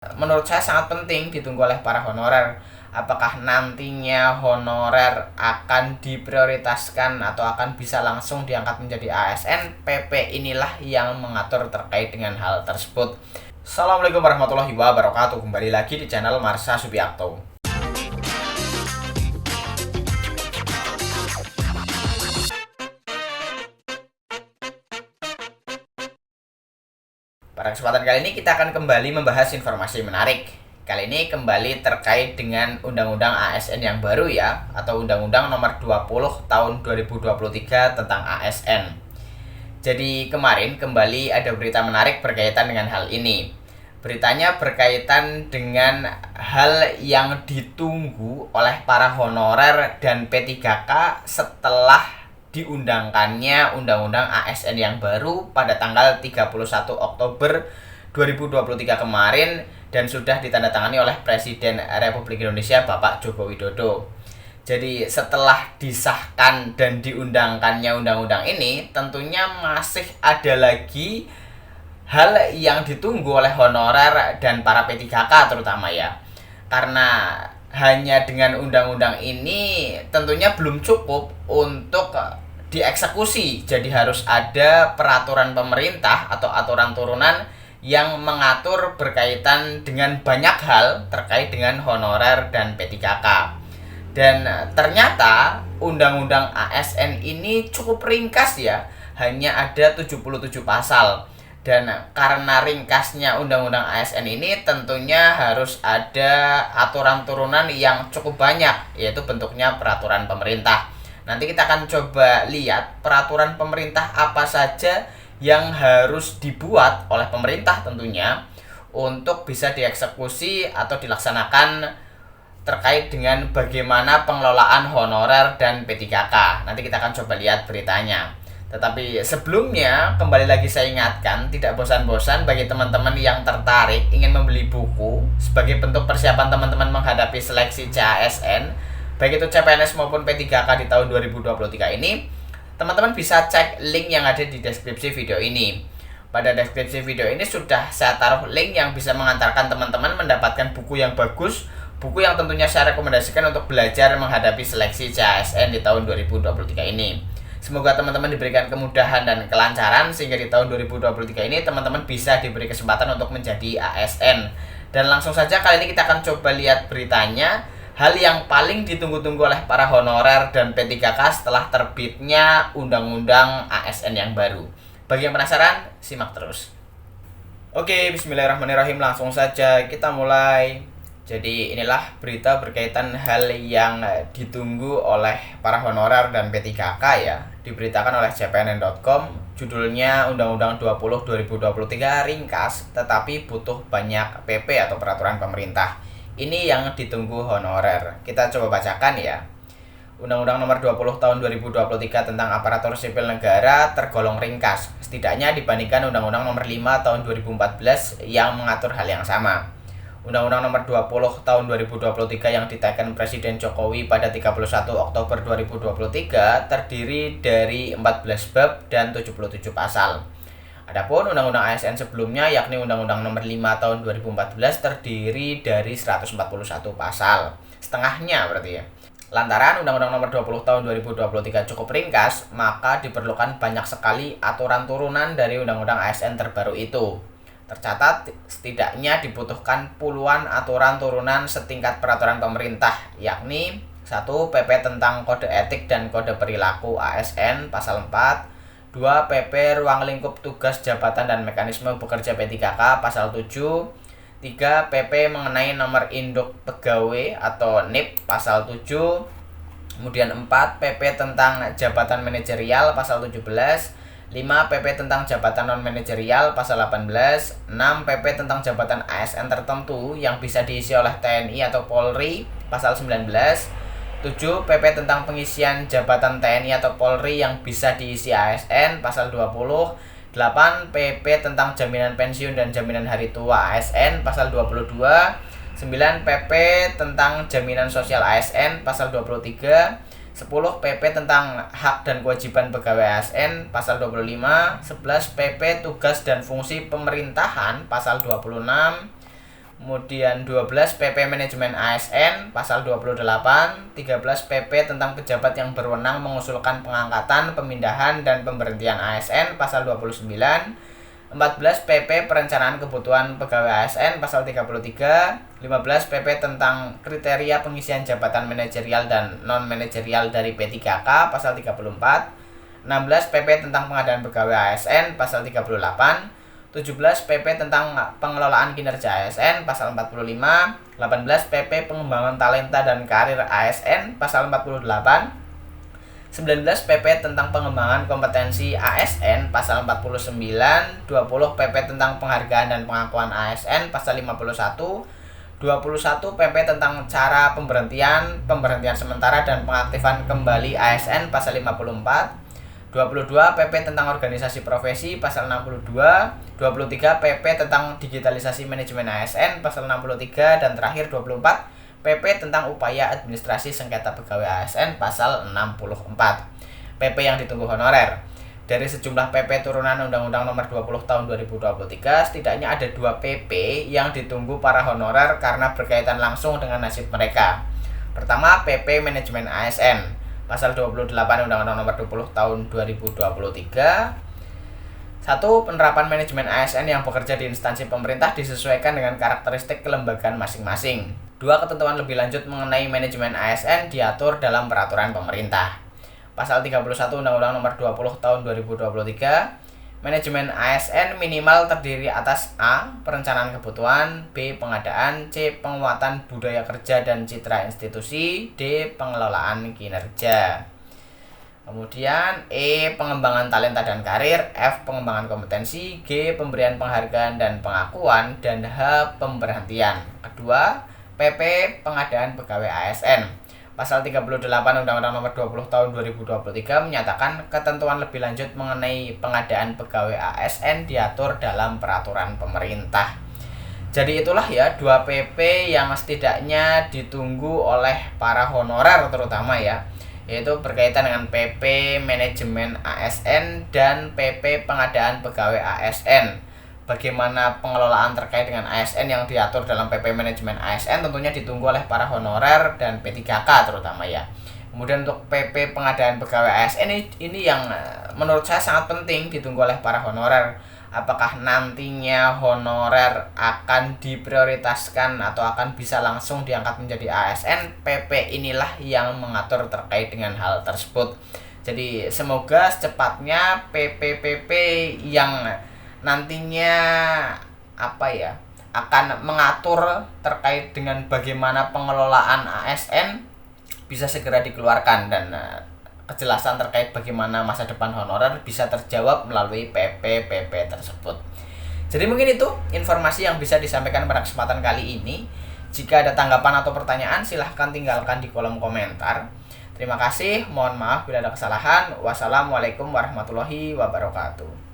menurut saya sangat penting ditunggu oleh para honorer. Apakah nantinya honorer akan diprioritaskan atau akan bisa langsung diangkat menjadi ASN? PP inilah yang mengatur terkait dengan hal tersebut. Assalamualaikum warahmatullahi wabarakatuh. Kembali lagi di channel Marsha Subiakto. Pada kesempatan kali ini kita akan kembali membahas informasi menarik. Kali ini kembali terkait dengan Undang-Undang ASN yang baru ya, atau Undang-Undang Nomor 20 Tahun 2023 tentang ASN. Jadi kemarin kembali ada berita menarik berkaitan dengan hal ini. Beritanya berkaitan dengan hal yang ditunggu oleh para honorer dan P3K setelah diundangkannya Undang-Undang ASN yang baru pada tanggal 31 Oktober 2023 kemarin dan sudah ditandatangani oleh Presiden Republik Indonesia Bapak Joko Widodo. Jadi setelah disahkan dan diundangkannya undang-undang ini, tentunya masih ada lagi hal yang ditunggu oleh honorer dan para P3K terutama ya. Karena hanya dengan undang-undang ini tentunya belum cukup untuk dieksekusi. Jadi harus ada peraturan pemerintah atau aturan turunan yang mengatur berkaitan dengan banyak hal terkait dengan honorer dan P3K. Dan ternyata undang-undang ASN ini cukup ringkas ya, hanya ada 77 pasal. Dan karena ringkasnya undang-undang ASN ini tentunya harus ada aturan turunan yang cukup banyak, yaitu bentuknya peraturan pemerintah. Nanti kita akan coba lihat peraturan pemerintah apa saja yang harus dibuat oleh pemerintah tentunya untuk bisa dieksekusi atau dilaksanakan terkait dengan bagaimana pengelolaan honorer dan P3K. Nanti kita akan coba lihat beritanya. Tetapi sebelumnya, kembali lagi saya ingatkan, tidak bosan-bosan bagi teman-teman yang tertarik ingin membeli buku sebagai bentuk persiapan teman-teman menghadapi seleksi CASN, baik itu CPNS maupun P3K di tahun 2023 ini, teman-teman bisa cek link yang ada di deskripsi video ini. Pada deskripsi video ini sudah saya taruh link yang bisa mengantarkan teman-teman mendapatkan buku yang bagus, buku yang tentunya saya rekomendasikan untuk belajar menghadapi seleksi CASN di tahun 2023 ini. Semoga teman-teman diberikan kemudahan dan kelancaran sehingga di tahun 2023 ini teman-teman bisa diberi kesempatan untuk menjadi ASN. Dan langsung saja kali ini kita akan coba lihat beritanya, hal yang paling ditunggu-tunggu oleh para honorer dan P3K setelah terbitnya Undang-Undang ASN yang baru. Bagi yang penasaran, simak terus. Oke, bismillahirrahmanirrahim, langsung saja kita mulai. Jadi inilah berita berkaitan hal yang ditunggu oleh para honorer dan P3K ya. Diberitakan oleh cpnn.com, judulnya Undang-Undang 20 2023 ringkas tetapi butuh banyak PP atau peraturan pemerintah. Ini yang ditunggu honorer. Kita coba bacakan ya. Undang-Undang Nomor 20 Tahun 2023 tentang Aparatur Sipil Negara tergolong ringkas, setidaknya dibandingkan Undang-Undang Nomor 5 Tahun 2014 yang mengatur hal yang sama. Undang-Undang Nomor 20 Tahun 2023 yang diteken Presiden Jokowi pada 31 Oktober 2023 terdiri dari 14 bab dan 77 pasal. Adapun Undang-Undang ASN sebelumnya yakni Undang-Undang Nomor 5 Tahun 2014 terdiri dari 141 pasal. Setengahnya berarti ya. Lantaran Undang-Undang Nomor 20 Tahun 2023 cukup ringkas, maka diperlukan banyak sekali aturan turunan dari Undang-Undang ASN terbaru itu. Tercatat setidaknya dibutuhkan puluhan aturan turunan setingkat peraturan pemerintah, yakni 1. PP tentang Kode Etik dan Kode Perilaku ASN pasal 4, 2. PP Ruang Lingkup Tugas Jabatan dan Mekanisme Bekerja P3K pasal 7, 3. PP mengenai Nomor Induk Pegawai atau NIP pasal 7, kemudian 4. PP tentang Jabatan Manajerial pasal 17, 5. PP tentang jabatan non-manajerial pasal 18, 6. PP tentang jabatan ASN tertentu yang bisa diisi oleh TNI atau Polri pasal 19, 7. PP tentang pengisian jabatan TNI atau Polri yang bisa diisi ASN pasal 20, 8. PP tentang jaminan pensiun dan jaminan hari tua ASN pasal 22, 9. PP tentang jaminan sosial ASN pasal 23, 10 PP tentang hak dan kewajiban pegawai ASN pasal 25, 11 PP tugas dan fungsi pemerintahan pasal 26, Kemudian 12 PP Manajemen ASN pasal 28, 13 PP tentang pejabat yang berwenang mengusulkan pengangkatan, pemindahan dan pemberhentian ASN pasal 29, 14 PP Perencanaan Kebutuhan Pegawai ASN pasal 33, 15 PP tentang kriteria pengisian jabatan manajerial dan non manajerial dari P3K pasal 34, 16 PP tentang pengadaan pegawai ASN pasal 38, 17 PP tentang pengelolaan kinerja ASN pasal 45, 18 PP pengembangan talenta dan karir ASN pasal 48, 19 PP tentang pengembangan kompetensi ASN pasal 49, 20 PP tentang penghargaan dan pengakuan ASN pasal 51, 21 PP tentang cara pemberhentian sementara dan pengaktifan kembali ASN pasal 54, 22 PP tentang organisasi profesi pasal 62, 23 PP tentang digitalisasi manajemen ASN pasal 63, dan terakhir 24 PP tentang upaya administrasi sengketa pegawai ASN pasal 64. PP yang ditunggu honorer. Dari sejumlah PP turunan Undang-Undang Nomor 20 Tahun 2023, setidaknya ada 2 PP yang ditunggu para honorer karena berkaitan langsung dengan nasib mereka. Pertama, PP Manajemen ASN. Pasal 28 Undang-Undang Nomor 20 Tahun 2023. 1. Penerapan manajemen ASN yang bekerja di instansi pemerintah disesuaikan dengan karakteristik kelembagaan masing-masing. 2. Ketentuan lebih lanjut mengenai manajemen ASN diatur dalam peraturan pemerintah. Pasal 31 Undang-Undang Nomor 20 Tahun 2023. Manajemen ASN minimal terdiri atas A. Perencanaan kebutuhan, B. Pengadaan, C. Penguatan budaya kerja dan citra institusi, D. Pengelolaan kinerja. Kemudian E. Pengembangan talenta dan karir, F. Pengembangan kompetensi, G. Pemberian penghargaan dan pengakuan, dan H. Pemberhentian. Kedua, PP Pengadaan Pegawai ASN. Pasal 38 Undang-Undang Nomor 20 Tahun 2023 menyatakan ketentuan lebih lanjut mengenai pengadaan pegawai ASN diatur dalam peraturan pemerintah. Jadi itulah ya 2 PP yang setidaknya ditunggu oleh para honorer terutama ya, yaitu berkaitan dengan PP Manajemen ASN dan PP Pengadaan Pegawai ASN. Bagaimana pengelolaan terkait dengan ASN yang diatur dalam PP Manajemen ASN tentunya ditunggu oleh para honorer dan P3K terutama ya. Kemudian untuk PP Pengadaan Pegawai ASN ini yang menurut saya sangat penting ditunggu oleh para honorer. Apakah nantinya honorer akan diprioritaskan atau akan bisa langsung diangkat menjadi ASN? PP inilah yang mengatur terkait dengan hal tersebut. Jadi semoga secepatnya PP-PP yang nantinya akan mengatur terkait dengan bagaimana pengelolaan ASN bisa segera dikeluarkan, dan kejelasan terkait bagaimana masa depan honorer bisa terjawab melalui PP-PP tersebut. Jadi mungkin itu informasi yang bisa disampaikan pada kesempatan kali ini. Jika ada tanggapan atau pertanyaan, silahkan tinggalkan di kolom komentar. Terima kasih, mohon maaf bila ada kesalahan. Wassalamualaikum warahmatullahi wabarakatuh.